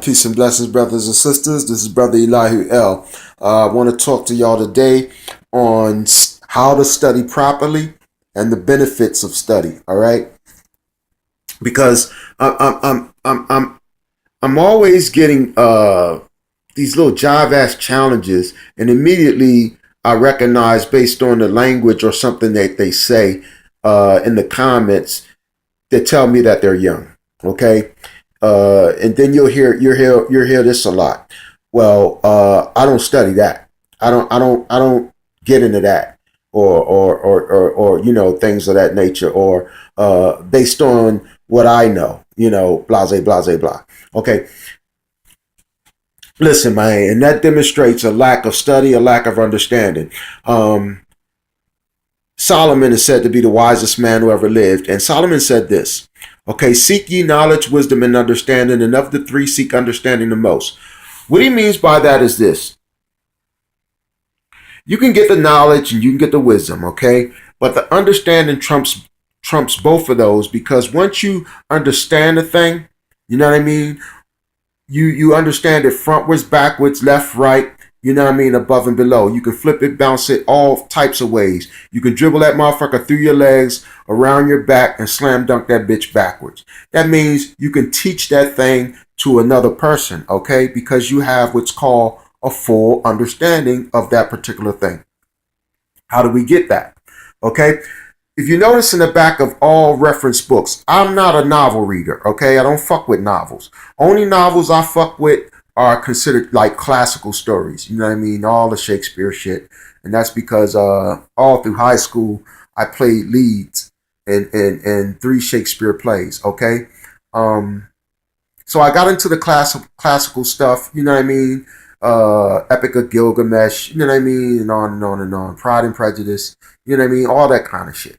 Peace and blessings, brothers and sisters. This is Brother Elihu L. I want to talk to y'all today on how to study properly and the benefits of study. All right, because I'm always getting these little jive ass challenges, and immediately I recognize based on the language or something that they say in the comments that tell me that they're young. Okay, and then you'll hear this a lot. Well, I don't study that. I don't get into that, or things of that nature, or based on what I know, blase blase blah. Okay, listen, man, and that demonstrates a lack of study, a lack of understanding. Solomon is said to be the wisest man who ever lived, and Solomon said this. Okay, seek ye knowledge, wisdom, and understanding, and of the three, seek understanding the most. What he means by that is this. You can get the knowledge and you can get the wisdom, okay? But the understanding trumps both of those, because once you understand a thing, you know what I mean? You understand it frontwards, backwards, left, right, you know what I mean, above and below. You can flip it, bounce it, all types of ways. You can dribble that motherfucker through your legs, around your back, and slam dunk that bitch backwards. That means you can teach that thing to another person, okay? Because you have what's called a full understanding of that particular thing. How do we get that? Okay? If you notice in the back of all reference books, I'm not a novel reader, okay? I don't fuck with novels. Only novels I fuck with are considered like classical stories. You know what I mean? All the Shakespeare shit. And that's because all through high school, I played leads in 3 Shakespeare plays, okay? So I got into the classical stuff, you know what I mean? Epic of Gilgamesh, you know what I mean? And on and on and on. Pride and Prejudice, you know what I mean? All that kind of shit.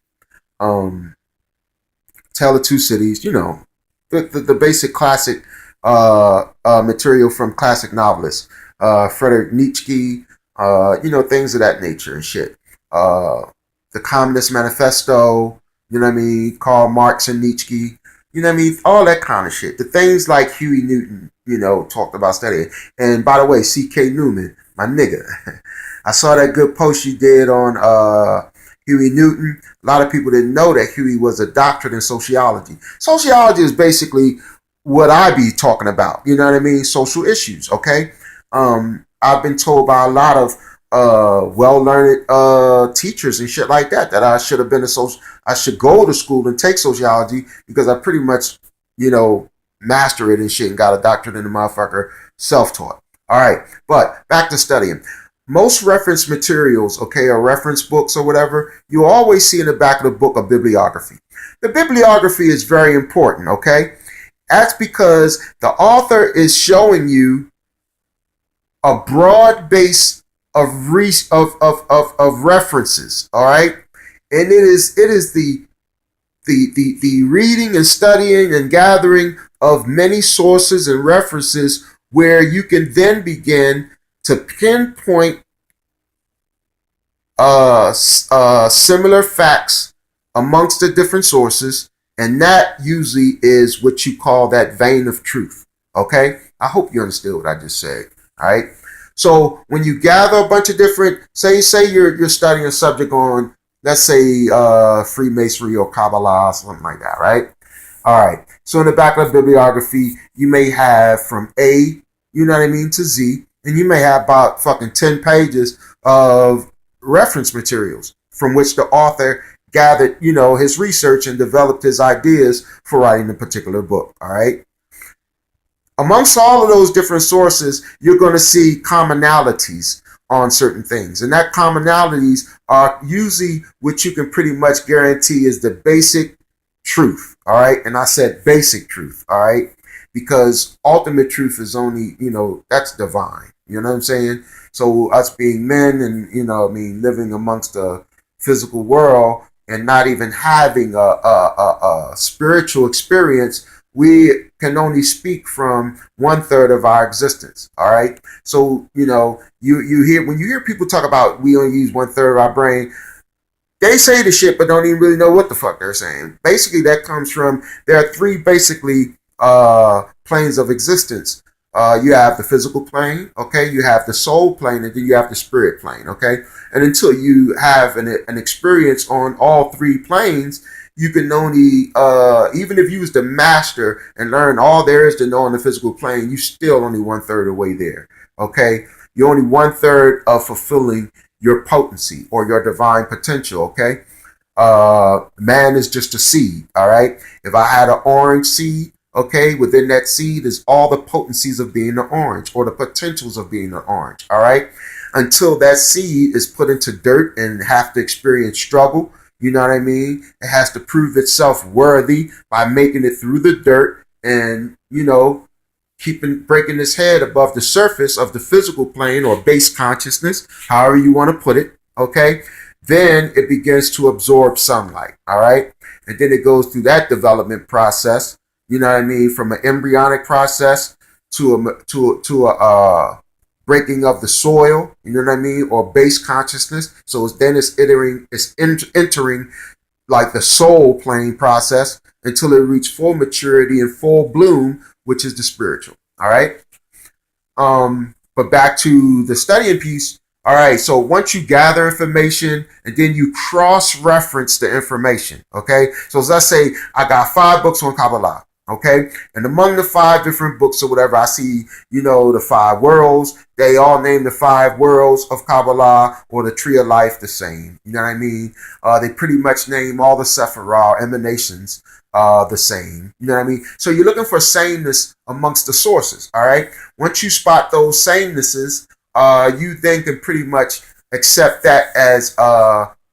Tale of Two Cities, the basic classic material from classic novelists, Frederick Nietzsche, things of that nature and shit. The Communist Manifesto, you know what I mean? Karl Marx and Nietzsche, you know what I mean? All that kind of shit. The things like Huey Newton, talked about studying. And by the way, C.K. Newman, my nigga, I saw that good post you did on Huey Newton. A lot of people didn't know that Huey was a doctorate in sociology. Sociology is basically what I be talking about. You know what I mean? Social issues, okay? I've been told by a lot of well-learned teachers and shit like that I should have been I should go to school and take sociology, because I pretty much, master it and shit and got a doctorate in the motherfucker, self-taught. All right, but back to studying. Most reference materials, okay, or reference books or whatever, you always see in the back of the book a bibliography. The bibliography is very important, okay? That's because the author is showing you a broad base of references, all right? And it is the reading and studying and gathering of many sources and references where you can then begin to pinpoint similar facts amongst the different sources, and that usually is what you call that vein of truth. Okay? I hope you understood what I just said. All right? So when you gather a bunch of different, say you're studying a subject on, let's say, Freemasonry or Kabbalah, something like that, right? All right. So in the back of the bibliography, you may have from A, you know what I mean, to Z, and you may have about fucking 10 pages of reference materials from which the author gathered, his research and developed his ideas for writing a particular book. All right. Amongst all of those different sources, you're going to see commonalities on certain things. And that commonalities are usually what you can pretty much guarantee is the basic truth. All right. And I said basic truth. All right. Because ultimate truth is only, that's divine. You know what I'm saying? So us being men and, living amongst the physical world and not even having a spiritual experience, we can only speak from 1/3 of our existence. All right. So, you hear, when you hear people talk about we only use 1/3 of our brain, they say the shit, but don't even really know what the fuck they're saying. Basically, that comes from, there are 3 basically planes of existence. You have the physical plane, okay? You have the soul plane, and then you have the spirit plane, okay? And until you have an experience on all three planes, you can only, even if you was the master and learn all there is to know on the physical plane, you still only 1/3 of the way there, okay? You're only 1/3 of fulfilling your potency or your divine potential, okay? Man is just a seed, all right? If I had an orange seed, okay, within that seed is all the potencies of being an orange or the potentials of being an orange, all right? Until that seed is put into dirt and have to experience struggle, you know what I mean? It has to prove itself worthy by making it through the dirt and, you know, breaking its head above the surface of the physical plane or base consciousness, however you want to put it, okay? Then it begins to absorb sunlight, all right? And then it goes through that development process, you know what I mean, from an embryonic process to a breaking of the soil, you know what I mean, or base consciousness. So it's entering like the soul plane process until it reaches full maturity and full bloom, which is the spiritual. All right. But back to the studying piece. All right. So once you gather information and then you cross-reference the information. Okay. So let's say I got 5 books on Kabbalah. Okay. And among the 5 different books or whatever, I see, you know, the 5 worlds. They all name the 5 worlds of Kabbalah or the tree of life the same. You know what I mean? They pretty much name all the Sephirah emanations the same. You know what I mean? So you're looking for sameness amongst the sources. All right. Once you spot those samenesses, you then can pretty much accept that as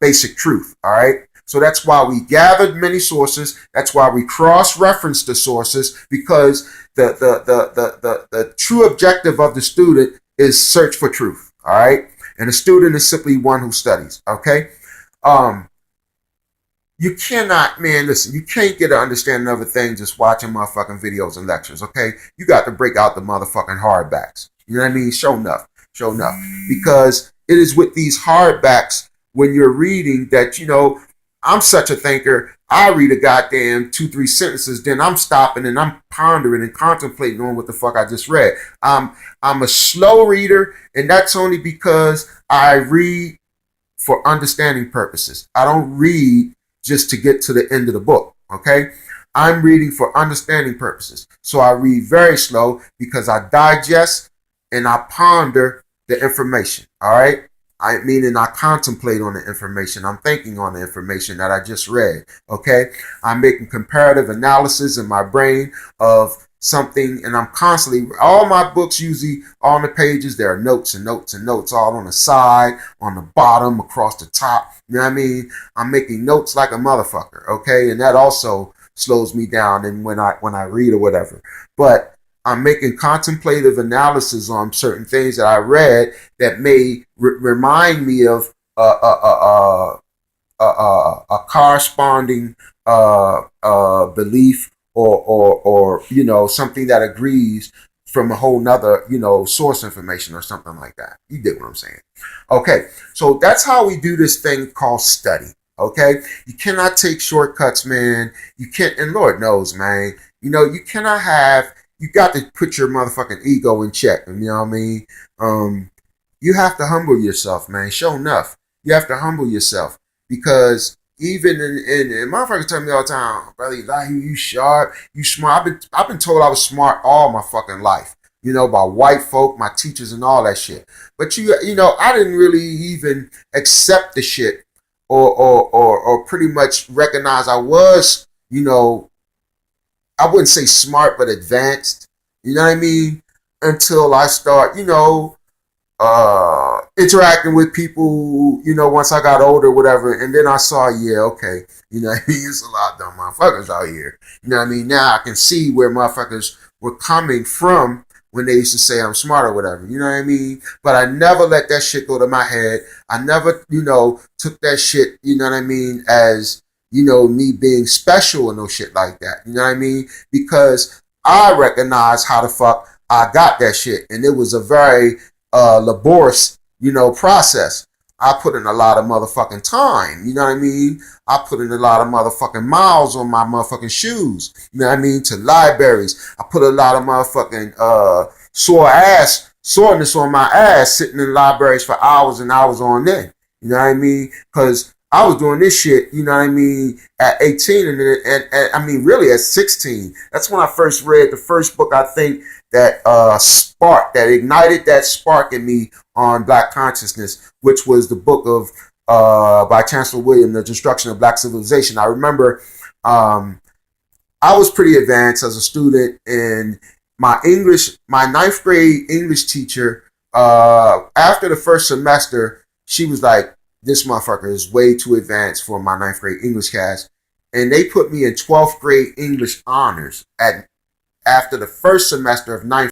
basic truth. All right. So that's why we gathered many sources. That's why we cross-reference the sources, because the true objective of the student is search for truth. All right. And the student is simply one who studies. Okay. You cannot, man, listen, you can't get an understanding of a thing just watching motherfucking videos and lectures, okay? You got to break out the motherfucking hardbacks. You know what I mean? Show enough. Because it is with these hardbacks when you're reading that, you know, I'm such a thinker. I read a goddamn 2-3 sentences, then I'm stopping and I'm pondering and contemplating on what the fuck I just read. I'm a slow reader, and that's only because I read for understanding purposes. I don't read just to get to the end of the book, okay? I'm reading for understanding purposes. So I read very slow because I digest and I ponder the information, all right? Meaning I contemplate on the information. I'm thinking on the information that I just read, okay? I'm making comparative analysis in my brain of something, and I'm constantly, all my books usually on the pages, there are notes and notes and notes all on the side, on the bottom, across the top. You know what I mean? I'm making notes like a motherfucker, okay? And that also slows me down and when I read or whatever. But I'm making contemplative analysis on certain things that I read that may remind me of a corresponding belief or you know, something that agrees from a whole nother, you know, source information or something like that. You get what I'm saying? Okay, so that's how we do this thing called study. Okay, you cannot take shortcuts, man. You can't, and Lord knows, man, you know, you cannot have, you got to put your motherfucking ego in check. You know what I mean? You have to humble yourself, man. Sure enough, you have to humble yourself, because even in motherfuckers tell me all the time, brother, Elihu, you sharp, you smart. I've been told I was smart all my fucking life, you know, by white folk, my teachers, and all that shit. But you know, I didn't really even accept the shit or pretty much recognize I was, you know, I wouldn't say smart, but advanced. You know what I mean? Until I start, you know, interacting with people, you know, once I got older, whatever, and then I saw, yeah, okay, you know what I mean? It's a lot of dumb motherfuckers out here. You know what I mean? Now I can see where motherfuckers were coming from when they used to say I'm smart or whatever. You know what I mean? But I never let that shit go to my head. I never, you know, took that shit, you know what I mean, as, you know, me being special or no shit like that. You know what I mean? Because I recognize how the fuck I got that shit. And it was a very laborious, you know, process. I put in a lot of motherfucking time. You know what I mean? I put in a lot of motherfucking miles on my motherfucking shoes. You know what I mean? To libraries. I put a lot of motherfucking soreness on my ass sitting in libraries for hours and hours on end. You know what I mean? Because I was doing this shit, you know what I mean, at 18 and I mean really at 16. That's when I first read the first book, I think, that spark, that ignited that spark in me on Black consciousness, which was the book of by Chancellor William, The Destruction of Black Civilization. I remember I was pretty advanced as a student, and my ninth grade English teacher, after the first semester, she was like, this motherfucker is way too advanced for my ninth grade English class. And they put me in 12th grade English honors after the first semester of ninth